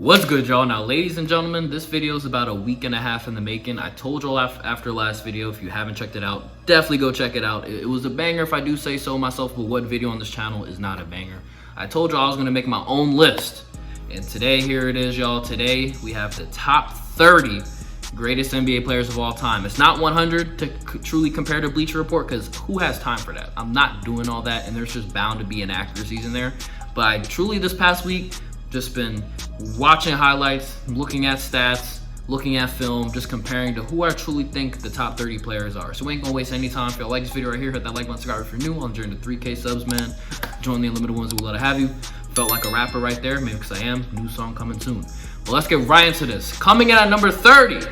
What's good, y'all? Now, ladies and gentlemen, this video is about a week and a half in the making. I told y'all after last video, if you haven't checked it out, definitely go check it out. It was a banger if I do say so myself, but what video on this channel is not a banger? I told y'all I was gonna make my own list. And today, here it is, y'all. Today, we have the top 30 greatest NBA players of all time. It's not 100 to truly compare to Bleacher Report, because who has time for that? I'm not doing all that, and there's just bound to be inaccuracies in there. But I truly, this past week, just been watching highlights, looking at stats, looking at film, just comparing to who I truly think the top 30 players are. So we ain't gonna waste any time. If y'all like this video right here, hit that like button, subscribe if you're new. I'm joining the 3K subs, man. Join the unlimited ones who will let it have you. Felt like a rapper right there, maybe because I am. New song coming soon. But let's get right into this. Coming in at number 30,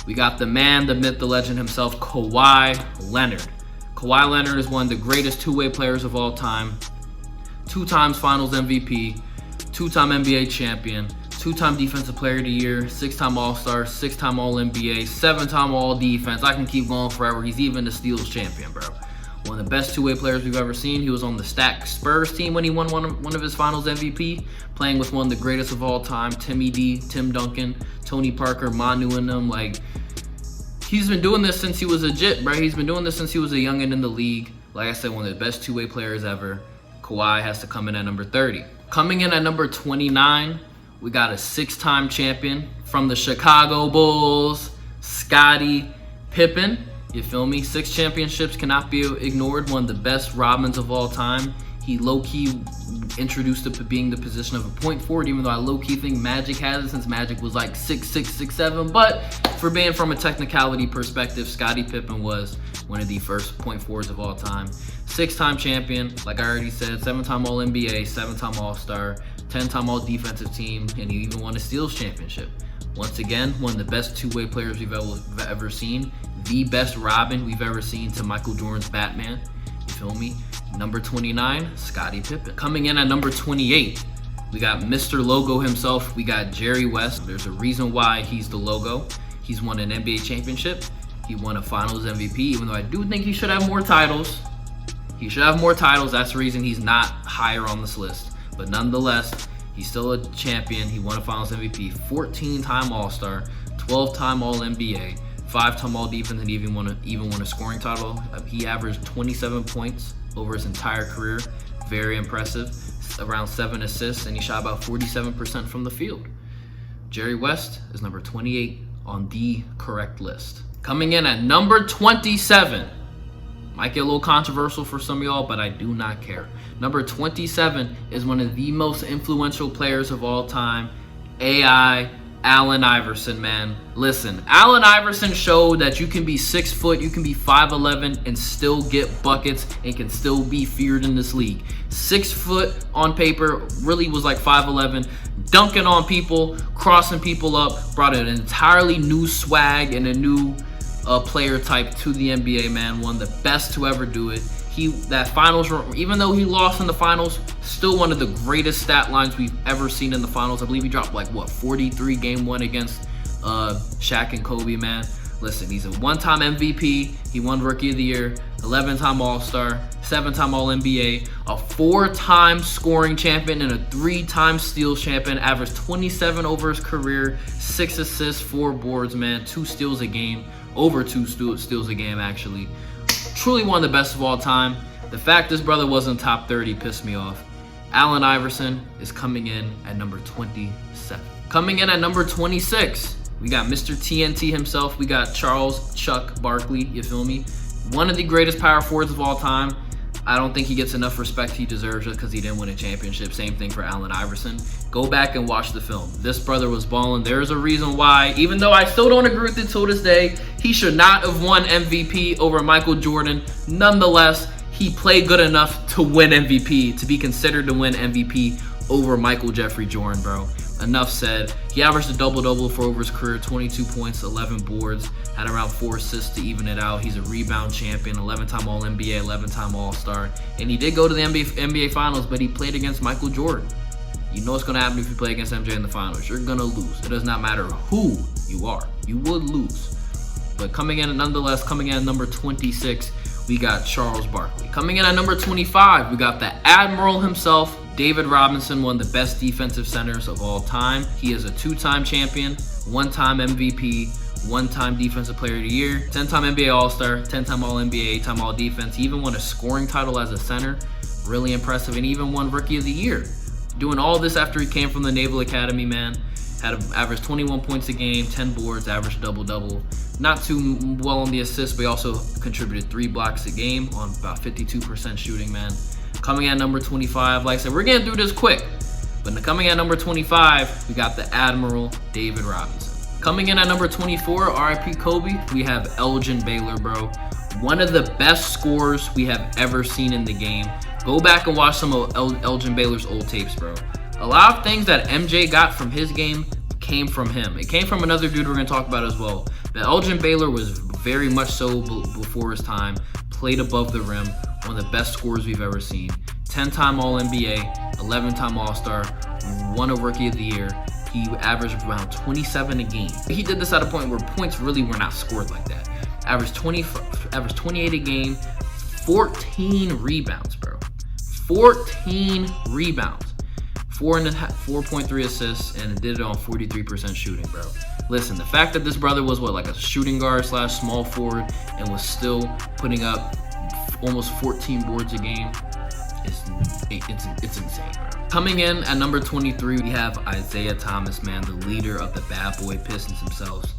we got the man, the myth, the legend himself, Kawhi Leonard. Kawhi Leonard is one of the greatest two-way players of all time. 2 times Finals MVP. 2-time NBA champion, 2-time Defensive Player of the Year, 6-time All-Star, 6-time All-NBA, 7-time All-Defense. I can keep going forever. He's even the steals champion, bro. One of the best two-way players we've ever seen. He was on the stacked Spurs team when he won one of his Finals MVP, playing with one of the greatest of all time, Timmy D, Tim Duncan, Tony Parker, Manu and them. Like, he's been doing this since he was a jit, bro. He's been doing this since he was a youngin' in the league. Like I said, one of the best two-way players ever. Kawhi has to come in at number 30. Coming in at number 29, we got a 6-time champion from the Chicago Bulls, Scotty Pippen. You feel me? 6 championships cannot be ignored. One of the best Robins of all time. He low-key introduced to being the position of a point forward, even though I low-key think Magic has it since Magic was like 6'6", 6'7". But for being from a technicality perspective, Scotty Pippen was one of the first point forwards of all time. 6-time champion, like I already said, 7-time All-NBA, 7-time All-Star, 10-time All-Defensive Team, and he even won a Steals Championship. Once again, one of the best two-way players we've ever seen. The best Robin we've ever seen to Michael Jordan's Batman. You feel me? Number 29, Scottie Pippen. Coming in at number 28, we got Mr. Logo himself. We got Jerry West. There's a reason why he's the logo. He's won an NBA championship. He won a Finals MVP, even though I do think he should have more titles. He should have more titles. That's the reason he's not higher on this list. But nonetheless, he's still a champion. He won a Finals MVP, 14-time All-Star, 12-time All-NBA, 5-time All-Defense, and even won a scoring title. He averaged 27 points over his entire career. Very impressive. Around 7 assists, and he shot about 47% from the field. Jerry West is number 28 on the correct list. Coming in at number 27. Might get a little controversial for some of y'all, but I do not care. Number 27 is one of the most influential players of all time, Allen Iverson, man. Listen, Allen Iverson showed that you can be 6 foot, you can be 5'11", and still get buckets and can still be feared in this league. 6 foot on paper, really was like 5'11", dunking on people, crossing people up, brought an entirely new swag and a new player type to the NBA, man. One of the best to ever do it. That finals, even though he lost in the finals, still one of the greatest stat lines we've ever seen in the finals. I believe he dropped like, what, 43 game 1 against Shaq and Kobe, man. Listen, he's a 1-time MVP. He won Rookie of the Year, 11-time All-Star, 7-time All-NBA, a 4-time scoring champion, and a 3-time steals champion. Averaged 27 over his career, 6 assists, 4 boards, man. 2 steals a game, over 2 steals a game, actually. Truly one of the best of all time. The fact this brother wasn't top 30 pissed me off. Allen Iverson is coming in at number 27. Coming in at number 26, we got Mr. TNT himself. We got Charles Chuck Barkley, you feel me? One of the greatest power forwards of all time. I don't think he gets enough respect he deserves just because he didn't win a championship. Same thing for Allen Iverson. Go back and watch the film. This brother was balling. There's a reason why, even though I still don't agree with it till this day, he should not have won MVP over Michael Jordan. Nonetheless, he played good enough to win MVP, to be considered to win MVP over Michael Jeffrey Jordan, bro. Enough said. He averaged a double-double for over his career, 22 points, 11 boards, had around 4 assists to even it out. He's a rebound champion, 11-time All-NBA, 11-time All-Star. And he did go to the NBA Finals, but he played against Michael Jordan. You know what's going to happen if you play against MJ in the Finals. You're going to lose. It does not matter who you are. You would lose. But coming in, nonetheless, coming in at number 26, we got Charles Barkley. Coming in at number 25, we got the Admiral himself, David Robinson, one of the best defensive centers of all time. He is a 2-time champion, 1-time MVP, 1-time Defensive Player of the Year, 10-time NBA All-Star, 10-time All-NBA, 8-time All-Defense. He even won a scoring title as a center. Really impressive. And even won Rookie of the Year. Doing all this after he came from the Naval Academy, man. Had an average 21 points a game, 10 boards, average double-double. Not too well on the assists, but he also contributed 3 blocks a game on about 52% shooting, man. Coming at number 25, like I said, we're getting through this quick. But coming at number 25, we got the Admiral, David Robinson. Coming in at number 24, RIP Kobe, we have Elgen Baylor, bro. One of the best scorers we have ever seen in the game. Go back and watch some of Elgin Baylor's old tapes, bro. A lot of things that MJ got from his game came from him. It came from another dude we're going to talk about as well. But Elgin Baylor was very much so before his time, played above the rim, one of the best scorers we've ever seen. 10-time All-NBA, 11-time All-Star, won a Rookie of the Year. He averaged around 27 a game. He did this at a point where points really were not scored like that. Averaged 28 a game, 14 rebounds, bro. 14 rebounds. 4.3 assists, and did it on 43% shooting, bro. Listen, the fact that this brother was like a shooting guard / small forward and was still putting up almost 14 boards a game, it's insane, bro. Coming in at number 23, we have Isaiah Thomas, man, the leader of the Bad Boy Pistons themselves.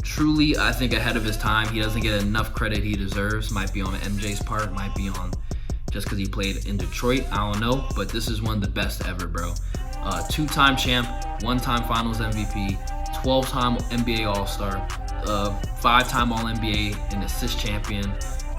Truly, I think ahead of his time. He doesn't get enough credit he deserves. Might be on MJ's part, might be on just because he played in Detroit, I don't know. But this is one of the best ever, bro. 2-time champ, 1-time Finals MVP, 12-time NBA All-Star, 5-time All-NBA and assist champion.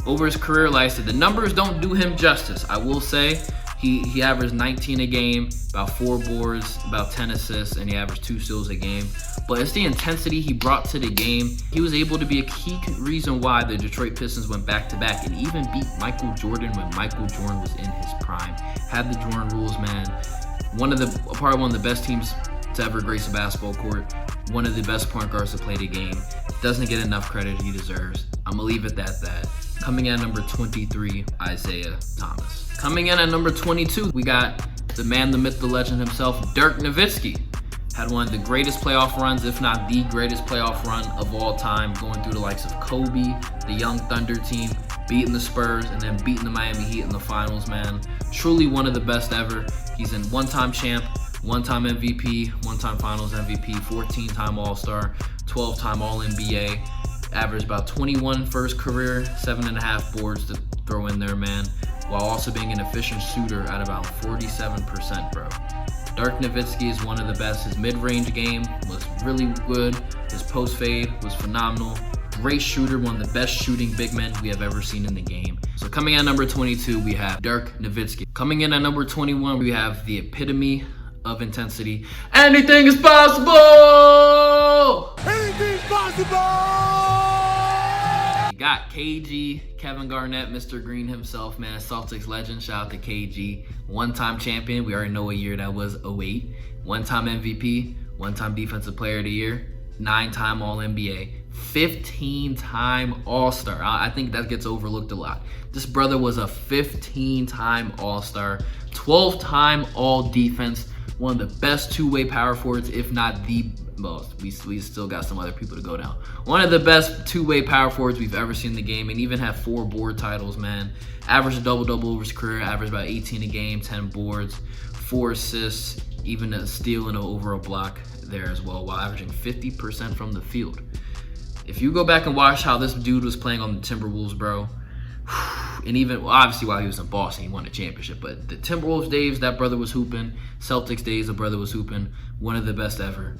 Over his career, like I said, the numbers don't do him justice. I will say he averaged 19 a game, about 4 boards, about 10 assists, and he averaged 2 steals a game. But it's the intensity he brought to the game. He was able to be a key reason why the Detroit Pistons went back-to-back and even beat Michael Jordan when Michael Jordan was in his prime. Had the Jordan rules, man. One of the best teams to ever grace a basketball court. One of the best point guards to play the game. Doesn't get enough credit he deserves. I'm gonna leave it at that. Coming in at number 23, Isaiah Thomas. Coming in at number 22, we got the man, the myth, the legend himself, Dirk Nowitzki. Had one of the greatest playoff runs, if not the greatest playoff run of all time, going through the likes of Kobe, the Young Thunder team, beating the Spurs, and then beating the Miami Heat in the finals, man. Truly one of the best ever. He's in 1-time champ, 1-time MVP, 1-time Finals MVP, 14-time All-Star, 12-time All-NBA. Averaged about 21 for his career, 7.5 boards to throw in there, man, while also being an efficient shooter at about 47%, bro. Dirk Nowitzki is one of the best. His mid-range game was really good. His post fade was phenomenal. Great shooter, one of the best shooting big men we have ever seen in the game. So coming in at number 22, we have Dirk Nowitzki. Coming in at number 21, we have the epitome of intensity. Anything is possible! Anything's possible! Got KG, Kevin Garnett, Mr. Green himself, man, Celtics legend. Shout out to KG. 1-time champion. We already know what year that was, 08. 1-time MVP, 1-time Defensive Player of the Year, 9-time All-NBA, 15-time All-Star. I think that gets overlooked a lot. This brother was a 15-time All-Star, 12-time All-Defense, one of the best two-way power forwards, if not the most. We still got some other people to go down. One of the best two-way power forwards we've ever seen in the game, and even have 4 board titles, man. Averaged a double-double over his career, averaged about 18 a game, 10 boards, 4 assists, even a steal and over a block there as well, while averaging 50% from the field. If you go back and watch how this dude was playing on the Timberwolves, bro, and even obviously while he was in Boston, he won a championship, but the Timberwolves days, that brother was hooping. Celtics days, the brother was hooping. One of the best ever.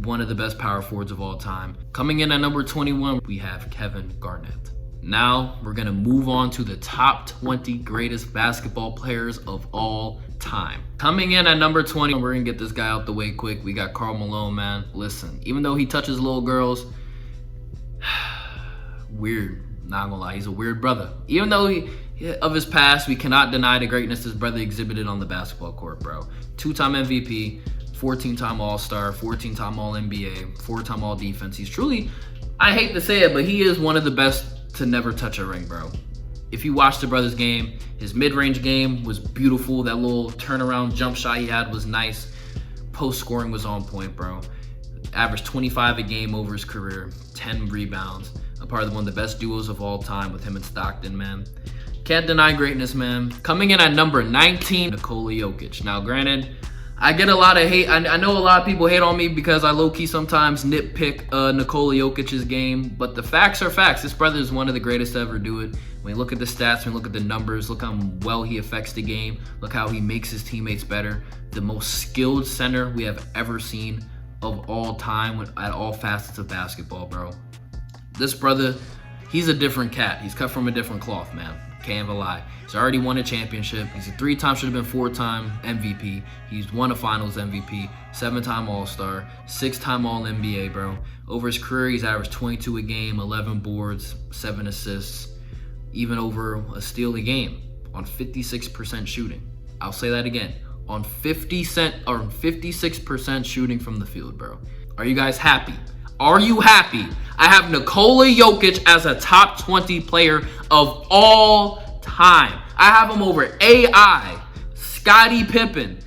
One of the best power forwards of all time. Coming in at number 21, we have Kevin Garnett. Now we're gonna move on to the top 20 greatest basketball players of all time. Coming in at number 20, we're gonna get this guy out the way quick. We got Karl Malone, man. Listen, even though he touches little girls, weird, not gonna lie, he's a weird brother. Even though of his past, we cannot deny the greatness his brother exhibited on the basketball court, bro. 2-time MVP, 14-time All-Star, 14-time All-NBA, 4-time All-Defense. He's truly, I hate to say it, but he is one of the best to never touch a ring, bro. If you watch the brother's game, his mid-range game was beautiful. That little turnaround jump shot he had was nice. Post scoring was on point, bro. Averaged 25 a game over his career, 10 rebounds. A part of one of the best duos of all time with him and Stockton, man. Can't deny greatness, man. Coming in at number 19, Nikola Jokic. Now, granted, I get a lot of hate. I know a lot of people hate on me because I low-key sometimes nitpick Nikola Jokic's game, but the facts are facts. This brother is one of the greatest to ever do it. When you look at the stats, when you look at the numbers, look how well he affects the game. Look how he makes his teammates better. The most skilled center we have ever seen of all time at all facets of basketball, bro. This brother, he's a different cat. He's cut from a different cloth, man. Can't even lie. He's already won a championship. He's a 3-time, should have been 4-time MVP. He's won a finals MVP, 7-time All-Star, 6-time All-NBA, bro. Over his career, he's averaged 22 a game, 11 boards, 7 assists, even over a steal a game on 56% shooting. I'll say that again. On 56% shooting from the field, bro. Are you guys happy? Are you happy? I have Nikola Jokic as a top 20 player of all time. I have him over AI, Scotty Pippen,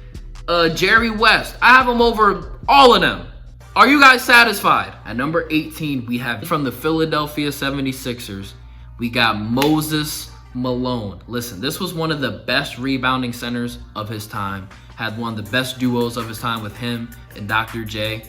Jerry West. I have him over all of them. Are you guys satisfied? At number 18, we have from the Philadelphia 76ers, we got Moses Malone. Listen, this was one of the best rebounding centers of his time. Had one of the best duos of his time with him and Dr. J.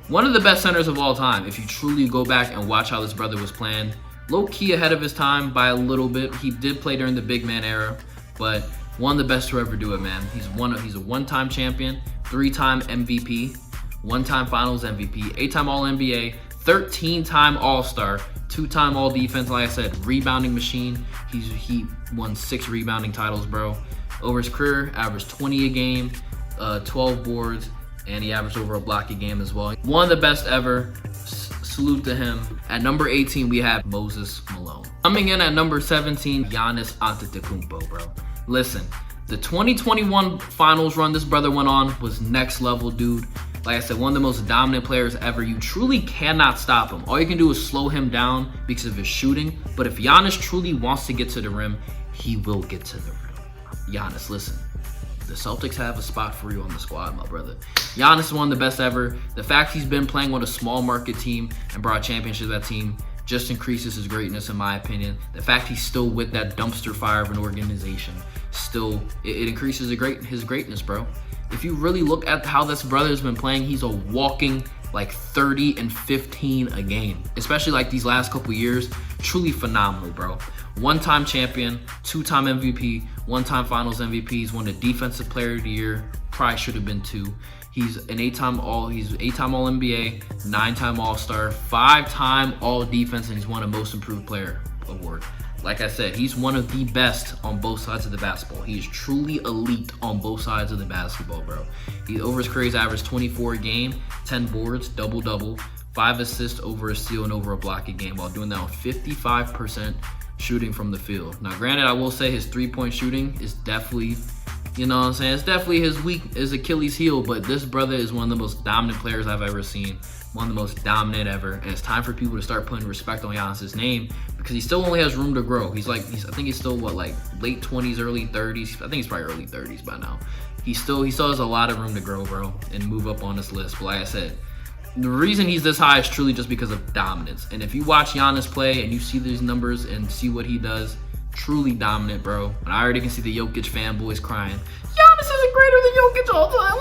One of the best centers of all time. If you truly go back and watch how this brother was playing, low-key ahead of his time by a little bit. He did play during the big man era, but one of the best to ever do it, man. He's a 1-time champion, 3-time MVP, 1-time finals MVP, 8-time All-NBA, 13-time All-Star, 2-time All-Defense. Like I said, rebounding machine. He won 6 rebounding titles, bro. Over his career, averaged 20 a game, 12 boards, and he averaged over a block a game as well. One of the best ever. Salute to him. At number 18, we have Moses Malone. Coming in at number 17, Giannis Antetokounmpo, bro. Listen, the 2021 finals run this brother went on was next level, dude. Like I said, one of the most dominant players ever. You truly cannot stop him. All you can do is slow him down because of his shooting. But if Giannis truly wants to get to the rim, he will get to the rim. Giannis, listen. The Celtics have a spot for you on the squad, my brother. Giannis is one of the best ever. The fact he's been playing with a small market team and brought championships to that team just increases his greatness, in my opinion. The fact he's still with that dumpster fire of an organization, still, it increases his greatness, bro. If you really look at how this brother's been playing, he's a walking like 30 and 15 a game. Especially like these last couple years, truly phenomenal, bro. 1-time champion, 2-time MVP, 1-time finals MVP. He's won the defensive player of the year. Probably should have been 2. He's an 8-time All NBA, 9-time All-Star, 5-time All Defense, and he's won a Most Improved Player award. Like I said, he's one of the best on both sides of the basketball. He is truly elite on both sides of the basketball, bro. Over his career, he's averaged 24 a game, 10 boards, double-double, 5 assists, over a steal, and over a block a game, while doing that on 55% shooting from the field. Now, granted, I will say his three-point shooting is definitely, you know what I'm saying, it's definitely his Achilles heel, but this brother is one of the most dominant players I've ever seen. One of the most dominant ever, and it's time for people to start putting respect on Giannis' name because he still only has room to grow. I think he's still what, like late 20s, early 30s. I think he's probably early 30s by now. He still has a lot of room to grow, bro, and move up on this list. But like I said, the reason he's this high is truly just because of dominance. And if you watch Giannis play and you see these numbers and see what he does, truly dominant, bro. And I already can see the Jokic fanboys crying, Giannis isn't greater than Jokic all the time.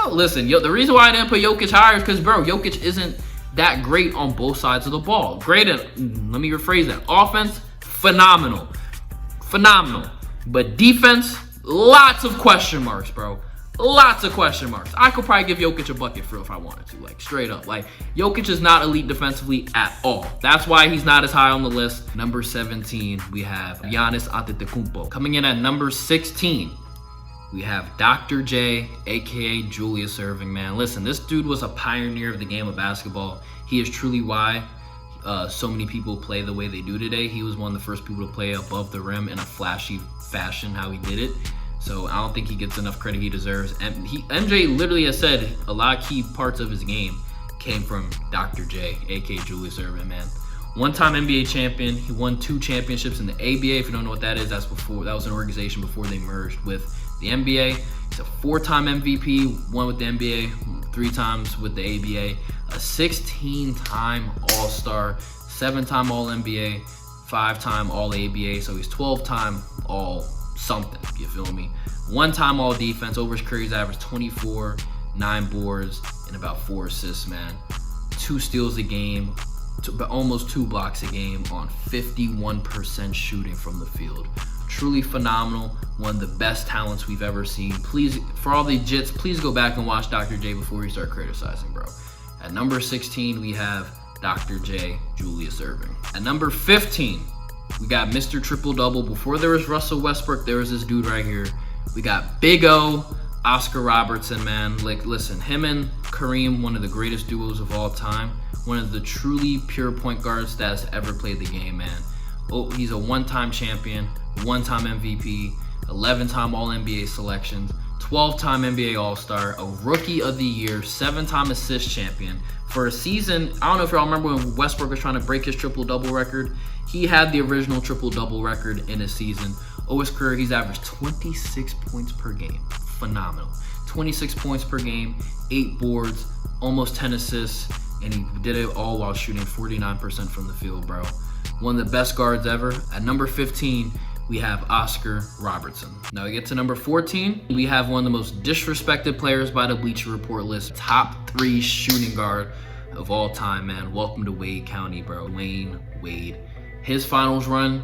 Listen, the reason why I didn't put Jokic higher is because, bro, Jokic isn't that great on both sides of the ball. Great at, let me rephrase that. Offense, phenomenal. Phenomenal. But defense, lots of question marks, bro. Lots of question marks. I could probably give Jokic a bucket for if I wanted to, like straight up. Like, Jokic is not elite defensively at all. That's why he's not as high on the list. Number 17, we have Giannis Antetokounmpo. Coming in at number 16, we have Dr. J, aka Julius Erving, man. Listen, this dude was a pioneer of the game of basketball. He is truly why so many people play the way they do today. He was one of the first people to play above the rim in a flashy fashion, how he did it. So I don't think he gets enough credit he deserves. And MJ literally has said a lot of key parts of his game came from Dr. J, aka Julius Erving, man. One-time NBA champion. He won 2 championships in the ABA. If you don't know what that is, that was an organization before they merged with the NBA. He's a 4-time MVP, 1 with the NBA, 3 times with the ABA, a 16-time All-Star, 7-time All-NBA, 5-time All-ABA, so he's 12-time All-something, you feel me? 1-time All-Defense. Over his career, he's averaged 24, 9 boards, and about 4 assists, man. 2 steals a game, almost 2 blocks a game on 51% shooting from the field. Truly phenomenal. One of the best talents we've ever seen. Please, for all the Jits, please go back and watch Dr. J before you start criticizing, bro. At number 16, we have Dr. J, Julius Erving. At number 15, we got Mr. Triple-Double. Before there was Russell Westbrook, there was this dude right here. We got Big O, Oscar Robertson, man. Like, listen, him and Kareem, one of the greatest duos of all time. One of the truly pure point guards that has ever played the game, man. Oh, he's a 1-time champion, 1-time MVP, 11-time All-NBA selections, 12-time NBA All-Star, a Rookie of the Year, 7-time assist champion. For a season, I don't know if y'all remember when Westbrook was trying to break his triple-double record. He had the original triple-double record in a season. Over his career, he's averaged 26 points per game. Phenomenal. 26 points per game, 8 boards, almost 10 assists, and he did it all while shooting 49% from the field, bro. One of the best guards ever. At number 15, we have Oscar Robertson. Now we get to number 14. We have one of the most disrespected players by the Bleacher Report list. Top 3 shooting guard of all time, man. Welcome to Wade County, bro. Dwayne Wade. His finals run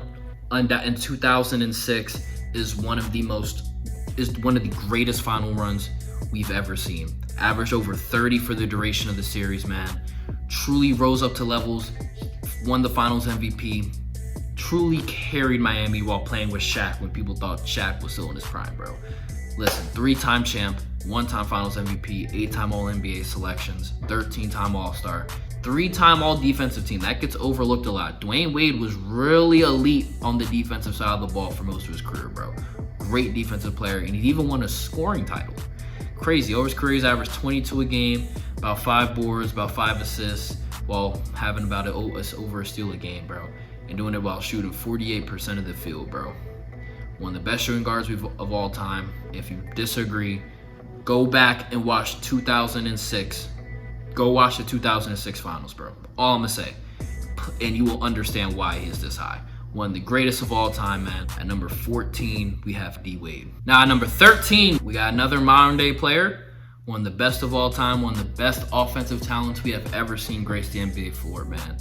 in 2006 is one of the greatest final runs we've ever seen. Averaged over 30 for the duration of the series, man. Truly rose up to levels, won the finals MVP, truly carried Miami while playing with Shaq when people thought Shaq was still in his prime, bro. Listen, 3-time champ, 1-time finals MVP, 8-time All-NBA selections, 13-time All-Star, 3-time All-Defensive team. That gets overlooked a lot. Dwayne Wade was really elite on the defensive side of the ball for most of his career, bro. Great defensive player, and he even won a scoring title. Crazy. Over his career, he's averaged 22 a game, about 5 boards, about 5 assists, while having about over a steal a game, bro. And doing it while shooting 48% of the field, bro. One of the best shooting guards of all time. If you disagree, go back and watch 2006. Go watch the 2006 finals, bro. All I'm gonna say. And you will understand why he is this high. One of the greatest of all time, man. At number 14, we have D Wade. Now at number 13, we got another modern day player. One of the best of all time, one of the best offensive talents we have ever seen grace the NBA floor, man.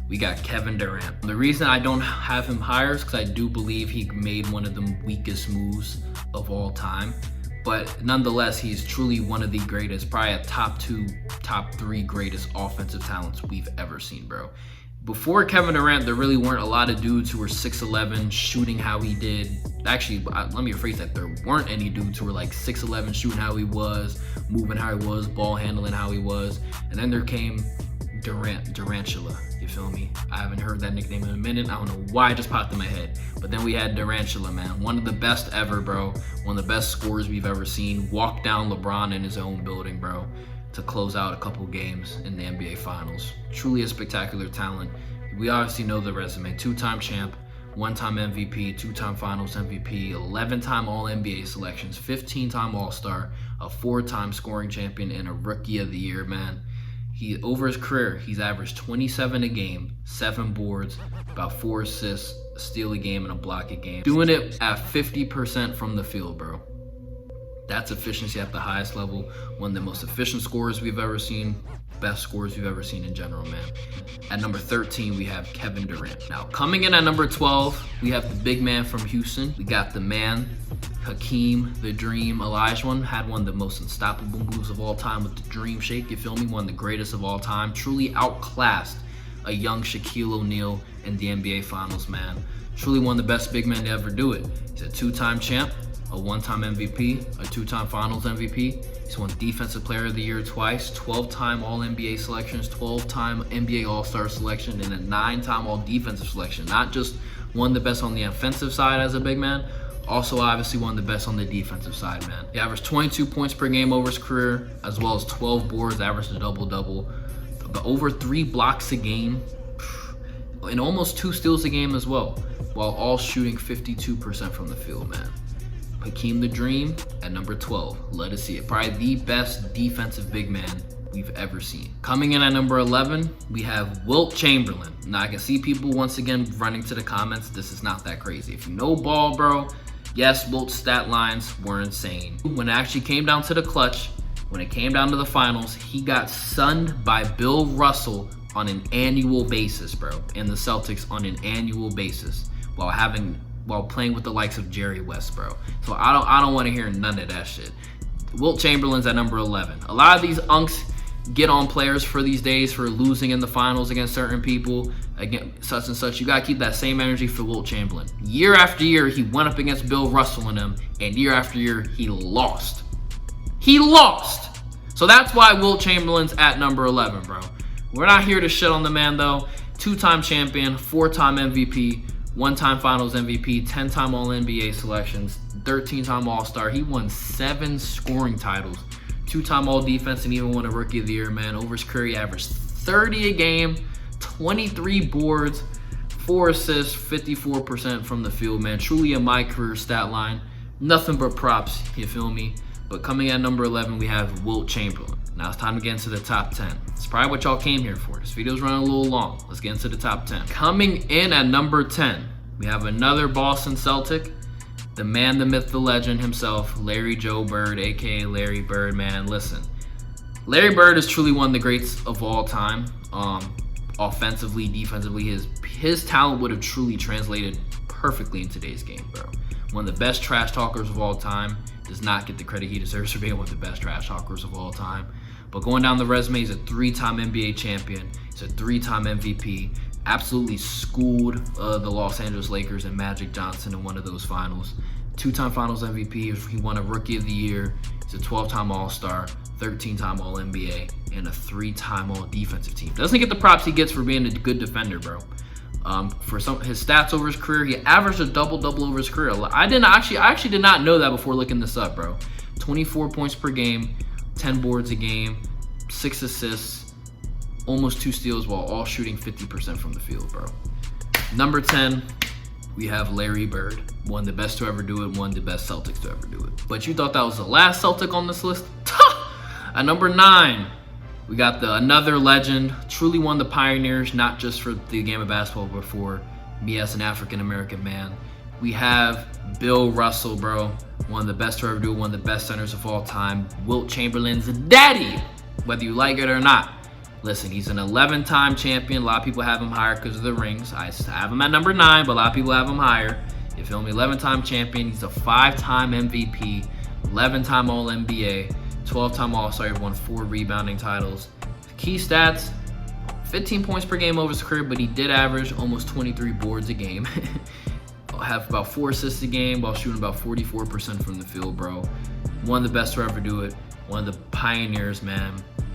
We got Kevin Durant. The reason I don't have him higher is because I do believe he made one of the weakest moves of all time. But nonetheless, he's truly one of the greatest, probably a top 2, top 3 greatest offensive talents we've ever seen, bro. Before Kevin Durant, there really weren't a lot of dudes who were 6'11", shooting how he did. Actually, let me rephrase that. There weren't any dudes who were like 6'11", shooting how he was, moving how he was, ball handling how he was. And then there came Durantula, you feel me? I haven't heard that nickname in a minute. I don't know why it just popped in my head. But then we had Durantula, man. One of the best ever, bro. One of the best scorers we've ever seen. Walked down LeBron in his own building, bro, to close out a couple games in the NBA Finals. Truly a spectacular talent. We obviously know the resume. 2-time champ, 1-time MVP, 2-time Finals MVP, 11-time All-NBA selections, 15-time All-Star, a 4-time scoring champion, and a Rookie of the Year, man. Over his career, he's averaged 27 a game, 7 boards, about 4 assists, a steal a game, and a block a game. Doing it at 50% from the field, bro. That's efficiency at the highest level. One of the most efficient scorers we've ever seen. Best scorers we've ever seen in general, man. At number 13, we have Kevin Durant. Now, coming in at number 12, we have the big man from Houston. We got the man, Hakeem, the Dream Olajuwon. Had one of the most unstoppable moves of all time with the Dream Shake, you feel me? One of the greatest of all time. Truly outclassed a young Shaquille O'Neal in the NBA Finals, man. Truly one of the best big men to ever do it. He's a 2-time champ, a 1-time MVP, a 2-time Finals MVP. He's won Defensive Player of the Year twice, 12-time All-NBA selections, 12-time NBA All-Star selection, and a 9-time All-Defensive selection. Not just one of the best on the offensive side as a big man, also obviously one of the best on the defensive side, man. He averaged 22 points per game over his career, as well as 12 boards, averaged a double-double. Over 3 blocks a game. and almost 2 steals a game as well, while all shooting 52% from the field, man. Hakeem the Dream at number 12. Let us see it. Probably the best defensive big man we've ever seen. Coming in at number 11, we have Wilt Chamberlain. Now I can see people once again running to the comments. This is not that crazy. If you know ball, bro, yes, Wilt's stat lines were insane. When it actually came down to the clutch, when it came down to the finals, he got sunned by Bill Russell on an annual basis, bro, and the Celtics on an annual basis while playing with the likes of Jerry West, bro. So I don't want to hear none of that shit. Wilt Chamberlain's at number 11. A lot of these unks get on players for these days for losing in the finals against certain people, against such and such. You got to keep that same energy for Wilt Chamberlain. Year after year, he went up against Bill Russell and them, and year after year, he lost. He lost. So that's why Wilt Chamberlain's at number 11, bro. We're not here to shit on the man, though. 2-time champion, 4-time MVP, 1-time finals MVP, 10-time All-NBA selections, 13-time All-Star. He won 7 scoring titles, 2-time All-Defense, and even won a Rookie of the Year, man. Over his career, he averaged 30 a game, 23 boards, 4 assists, 54% from the field, man. Truly a my career stat line. Nothing but props, you feel me? But coming at number 11, we have Wilt Chamberlain. Now it's time to get into the top 10. It's probably what y'all came here for. This video's running a little long. Let's get into the top 10. Coming in at number 10, we have another Boston Celtic, the man, the myth, the legend himself, Larry Joe Bird, aka Larry Bird, man. Listen, Larry Bird is truly one of the greats of all time. Offensively, defensively, his talent would have truly translated perfectly in today's game, bro. One of the best trash talkers of all time. Does not get the credit he deserves for being one of the best trash talkers of all time. But going down the resume, he's a 3-time NBA champion. He's a 3-time MVP. Absolutely schooled the Los Angeles Lakers and Magic Johnson in one of those finals. 2-time finals MVP. He won a Rookie of the Year. He's a 12-time All-Star, 13-time All-NBA, and a 3-time All-Defensive team. Doesn't get the props he gets for being a good defender, bro. For his stats over his career, he averaged a double-double over his career. I actually did not know that before looking this up, bro. 24 points per game, 10 boards a game, 6 assists, almost 2 steals while all shooting 50% from the field, bro. Number 10, we have Larry Bird. One of the best to ever do it, one of the best Celtics to ever do it. But you thought that was the last Celtic on this list? At number 9, we got another legend, truly one of the pioneers, not just for the game of basketball, but for me as an African-American man. We have Bill Russell, bro. One of the best to ever do it, one of the best centers of all time. Wilt Chamberlain's daddy, whether you like it or not. Listen, he's an 11-time champion. A lot of people have him higher because of the rings. I have him at number 9, but a lot of people have him higher. You feel me? 11-time champion. He's a 5-time MVP, 11-time All-NBA, 12-time All-Star. He won 4 rebounding titles. Key stats, 15 points per game over his career, but he did average almost 23 boards a game. Have about 4 assists a game while shooting about 44% from the field, bro. One of the best to ever do it. One of the pioneers, man.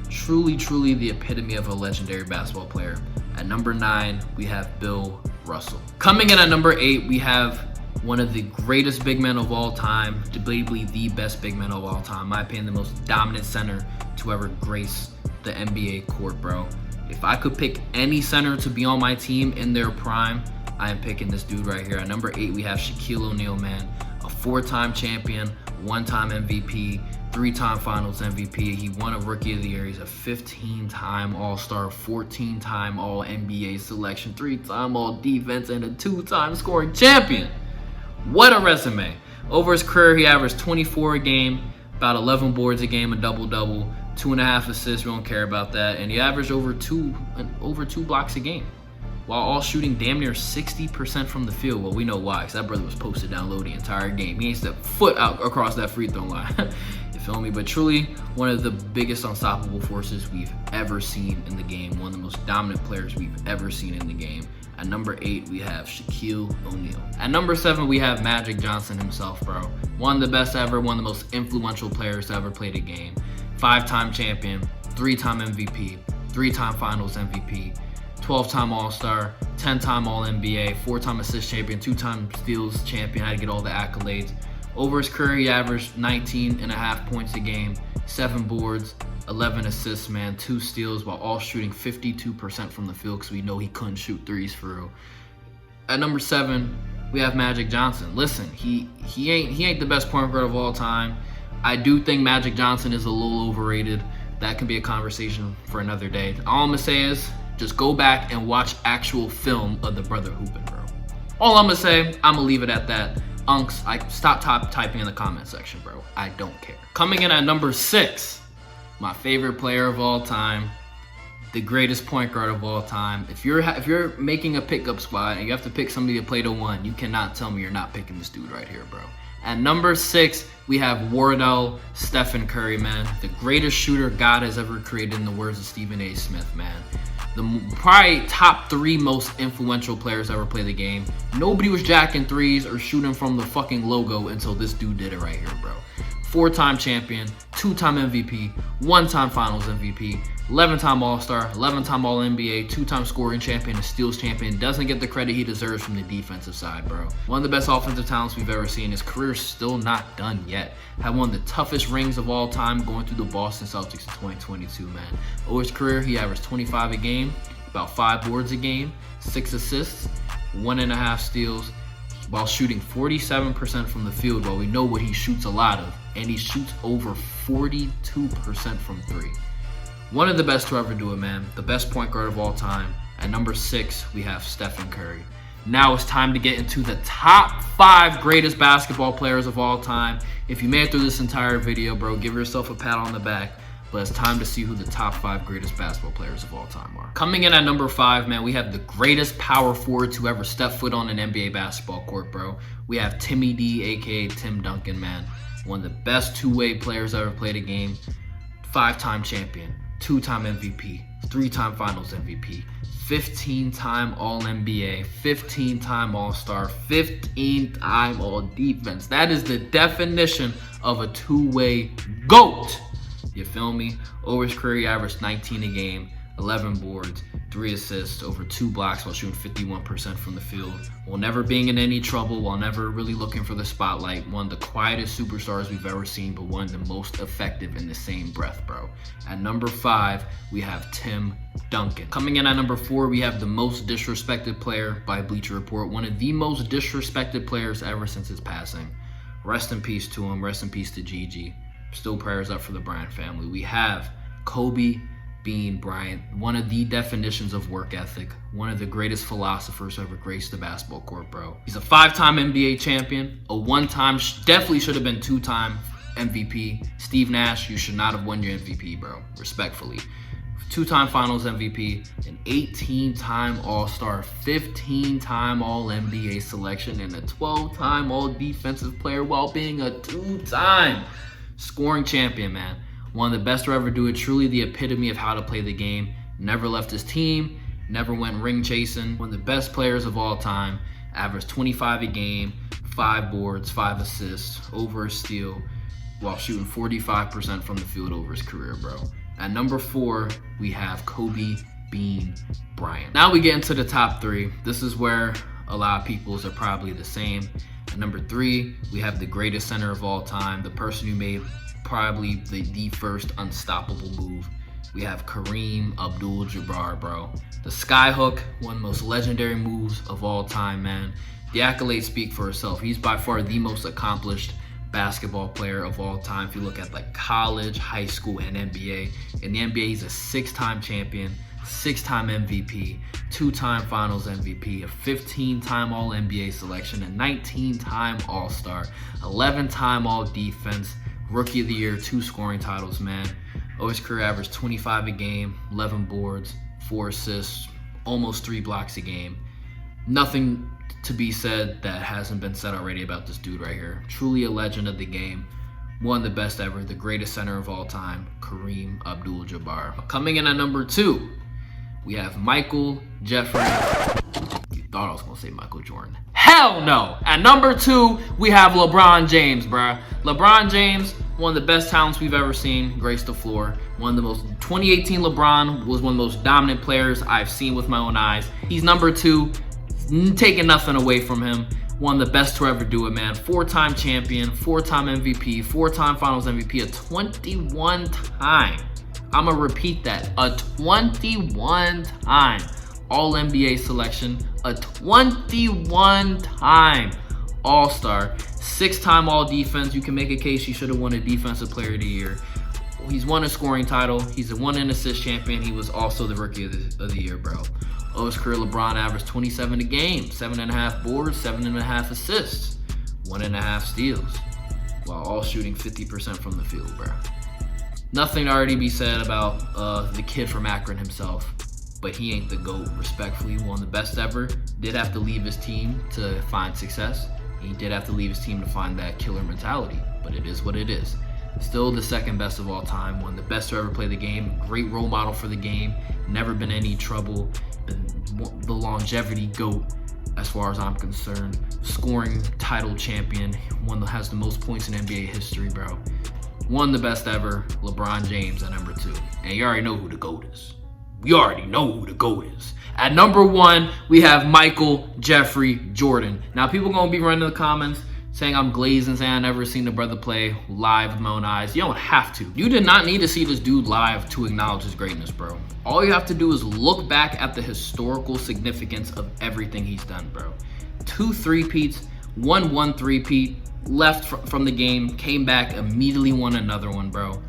Truly, truly the epitome of a legendary basketball player. At number 9, we have Bill Russell. Coming in at number 8, we have one of the greatest big men of all time, debatably the best big man of all time. In my opinion, the most dominant center to ever grace the NBA court, bro. If I could pick any center to be on my team in their prime, I am picking this dude right here. At number 8, we have Shaquille O'Neal, man. A 4-time champion, 1-time MVP, 3-time finals MVP. He won a Rookie of the Year. He's a 15-time All-Star, 14-time All-NBA selection, 3-time All-Defense, and a 2-time scoring champion. What a resume. Over his career, he averaged 24 a game, about 11 boards a game, a double-double, 2.5 assists. We don't care about that. And he averaged over two blocks a game, while all shooting damn near 60% from the field. Well, we know why, because that brother was posted down low the entire game. He ain't stepped foot out across that free throw line. You feel me? But truly, one of the biggest unstoppable forces we've ever seen in the game. One of the most dominant players we've ever seen in the game. At number 8, we have Shaquille O'Neal. At number 7, we have Magic Johnson himself, bro. One of the best ever, one of the most influential players to ever play the game. 5-time champion, 3-time MVP, 3-time finals MVP, 12-time All-Star, 10-time All-NBA, 4-time assist champion, 2-time steals champion. I had to get all the accolades. Over his career, he averaged 19.5 points a game, 7 boards, 11 assists, man, 2 steals, while all shooting 52% from the field because we know he couldn't shoot threes for real. At number 7, we have Magic Johnson. Listen, he ain't the best point guard of all time. I do think Magic Johnson is a little overrated. That can be a conversation for another day. All I'm gonna say is just go back and watch actual film of the brother hooping, bro. All I'm gonna say, I'm gonna leave it at that. Unks, stop typing in the comment section, bro. I don't care. Coming in at number 6, my favorite player of all time, the greatest point guard of all time. If you're making a pickup squad and you have to pick somebody to play the 1, you cannot tell me you're not picking this dude right here, bro. At number 6, we have Wardell Stephen Curry, man. The greatest shooter God has ever created, in the words of Stephen A. Smith, man. The probably top 3 most influential players ever play the game. Nobody was jacking threes or shooting from the fucking logo until this dude did it right here, bro. 4-time champion, 2-time MVP, 1-time Finals MVP, 11-time All-Star, 11-time All-NBA, 2-time scoring champion, and steals champion. Doesn't get the credit he deserves from the defensive side, bro. One of the best offensive talents we've ever seen. His career's still not done yet. Had one of the toughest rings of all time going through the Boston Celtics in 2022, man. Over his career, he averaged 25 a game, about 5 boards a game, 6 assists, 1.5 steals, while shooting 47% from the field, while we know what he shoots a lot of, and he shoots over 42% from 3. One of the best to ever do it, man. The best point guard of all time. At number 6, we have Stephen Curry. Now it's time to get into the top 5 greatest basketball players of all time. If you made it through this entire video, bro, give yourself a pat on the back. But it's time to see who the top 5 greatest basketball players of all time are. Coming in at number 5, man, we have the greatest power forward to ever step foot on an NBA basketball court, bro. We have Timmy D, aka Tim Duncan, man. One of the best two-way players ever played a game. 5-time champion, 2-time MVP, 3-time Finals MVP, 15-time All-NBA, 15-time All-Star, 15-time All-Defense. That is the definition of a two-way GOAT. You feel me? Over his career, he averaged 19 a game, 11 boards, 3 assists, over 2 blocks while shooting 51% from the field. While never being in any trouble, while never really looking for the spotlight. One of the quietest superstars we've ever seen, but one of the most effective in the same breath, bro. At number 5, we have Tim Duncan. Coming in at number 4, we have the most disrespected player by Bleacher Report. One of the most disrespected players ever since his passing. Rest in peace to him. Rest in peace to Gigi. Still prayers up for the Bryant family. We have Kobe Bryant, one of the definitions of work ethic, one of the greatest philosophers who ever graced the basketball court, bro. He's a 5-time NBA champion, a 1-time, definitely should have been 2-time MVP. Steve Nash, you should not have won your MVP, bro, respectfully. 2-time Finals MVP, an 18-time All-Star, 15-time All-NBA selection, and a 12-time All-Defensive player while being a 2-time scoring champion, man. One of the best to ever do it. Truly the epitome of how to play the game. Never left his team. Never went ring chasing. One of the best players of all time. Averaged 25 a game, 5 boards, 5 assists, over a steal, while shooting 45% from the field over his career, bro. At number 4, we have Kobe Bryant. Now we get into the top 3. This is where a lot of people's are probably the same. At number 3, we have the greatest center of all time, the person who made probably the first unstoppable move. We have Kareem Abdul-Jabbar, bro. The skyhook, one of the most legendary moves of all time, man. The accolades speak for itself. He's by far the most accomplished basketball player of all time. If you look at like college, high school, and NBA. In the NBA, he's a 6-time champion, 6-time MVP, 2-time Finals MVP, a 15-time All-NBA selection, a 19-time All-Star, 11-time All-Defense, Rookie of the Year, 2 scoring titles, man. Over his career averaged 25 a game, 11 boards, 4 assists, almost 3 blocks a game. Nothing to be said that hasn't been said already about this dude right here. Truly a legend of the game. One of the best ever, the greatest center of all time, Kareem Abdul-Jabbar. Coming in at number 2, we have Michael Jeffrey. You thought I was gonna say Michael Jordan. Hell no! At number 2, we have LeBron James, bruh. LeBron James, one of the best talents we've ever seen, graced the floor. 2018 LeBron was one of the most dominant players I've seen with my own eyes. He's number 2, taking nothing away from him. One of the best to ever do it, man. 4-time champion, 4-time MVP, 4-time finals MVP, a 21-time. I'm going to repeat that. A 21-time All-NBA selection, a 21-time All-Star, 6-time All-Defense. You can make a case he should have won a Defensive Player of the Year. He's won a scoring title. He's a 1-assist champion. He was also the Rookie of the Year, bro. Oh, his career, LeBron averaged 27 a game, 7.5 boards, 7.5 assists, 1.5 steals, while all shooting 50% from the field, bro. Nothing to already be said about the kid from Akron himself, but he ain't the GOAT, respectfully. One of the best ever. Did have to leave his team to find success. He did have to leave his team to find that killer mentality, but it is what it is. Still the second best of all time, one of the best to ever play the game, great role model for the game, never been any trouble, been the longevity GOAT as far as I'm concerned, scoring title champion, one that has the most points in NBA history, bro. One of the best ever, LeBron James at number 2. And you already know who the GOAT is. We already know who the GOAT is. At number 1, we have Michael Jeffrey Jordan. Now, people gonna be running in the comments saying I'm glazing, saying I never seen the brother play live with my own eyes. You don't have to. You did not need to see this dude live to acknowledge his greatness, bro. All you have to do is look back at the historical significance of everything he's done, bro. 2 3-peats, 1 3-peat, left from the game, came back, immediately won another one, bro.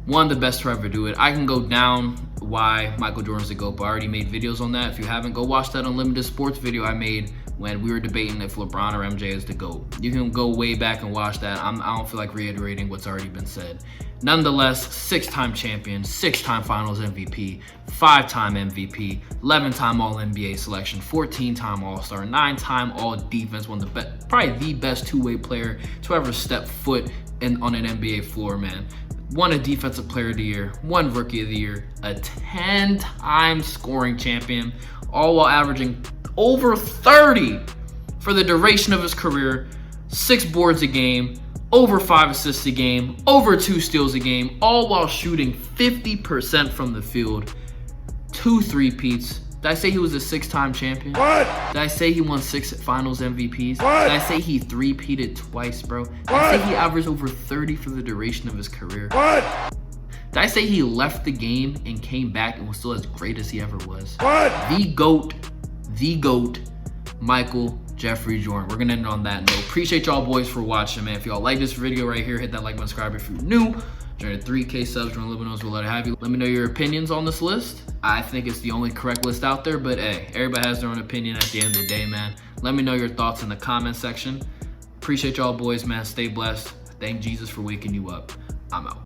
One of the best to ever do it. I can go down why Michael Jordan's the GOAT, but I already made videos on that. If you haven't, go watch that Unlimited Sports video I made when we were debating if LeBron or MJ is the GOAT. You can go way back and watch that. I don't feel like reiterating what's already been said. Nonetheless, 6-time champion, 6-time finals MVP, 5-time MVP, 11-time All-NBA selection, 14-time All-Star, 9-time All-Defense, one of the best, probably the best two-way player to ever step foot on an NBA floor, man. Won a Defensive Player of the Year, 1 Rookie of the Year, a 10-time scoring champion, all while averaging over 30 for the duration of his career, 6 boards a game, over 5 assists a game, over 2 steals a game, all while shooting 50% from the field, 2 3-peats. Did I say he was a 6-time champion? What? Did I say he won 6 finals MVPs? What? Did I say he 3-peated twice, bro? Did I say he averaged over 30 for the duration of his career? What? Did I say he left the game and came back and was still as great as he ever was? What? The GOAT, Michael Jeffrey Jordan. We're gonna end on that note. Appreciate y'all boys for watching, man. If y'all like this video right here, hit that like button, subscribe if you're new. Join the 3K subs, join the knows we'll let it have you. Let me know your opinions on this list. I think it's the only correct list out there, but hey, everybody has their own opinion at the end of the day, man. Let me know your thoughts in the comment section. Appreciate y'all boys, man. Stay blessed. Thank Jesus for waking you up. I'm out.